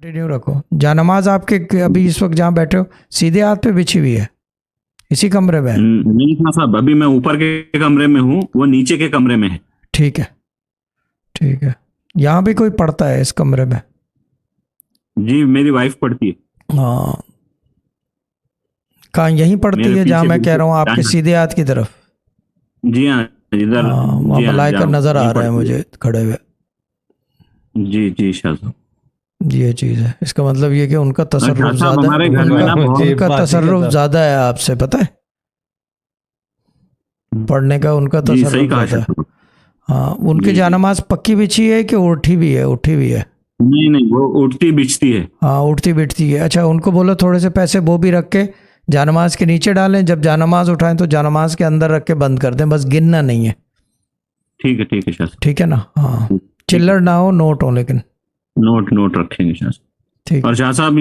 Continue रखो। जानमाज आपके अभी इस वक्त जहाँ बैठे हो सीधे हाथ पे बिछी हुई है, इसी कमरे में है? नहीं था साहब, अभी मैं ऊपर के कमरे में हूँ, वो नीचे के कमरे में है। ठीक है, ठीक है। यहाँ भी कोई पढ़ता है इस कमरे में? जी, मेरी वाइफ पढ़ती है। हाँ, कहाँ यहीं पढ़ती मेरे है जहाँ पीछे मैं कह रहा हूँ, आपके बिल्कुल। सीधे हाथ की तरफ? जी हाँ, इधर। हाँ, वहाँ जी हाँ, मलाइका नजर आ यहीं रहा है पढ़ती है। मुझे खड़े हुए। जी जी शाह साहब। ये चीज़ है, इसका मतलब ये कि उनका शाह तसर्रुफ साहब, ज्यादा, हमारे घर में ना बहुत उनका तसर्रुफ ज्यादा है आपसे, पता है? पढ़ने का उनका जी सही तसर्रुफ कहा ज्यादा शाह है। साहब। हाँ, उनकी जी जी। जानमाज पक्की बिछी है कि उठी भी है? उठी भी है। नहीं नहीं, वो उठती बिछती है। हाँ, उठती बैठती है। अच्छा, उनको बोलो थोड़े से पैसे वो भी रख के जानमाज के नीचे डालें, जब जानमाज उठाएं तो जानमाज के अंदर रख के बंद कर दें, बस गिनना नहीं है। ठीक है शाह साहब। ठीक है ना? हाँ, ठीक है। चिल्लर ना हो, नोट हो लेकिन। नोट नोट रखेंगे शाह साहब। ठीक। और शाह साहब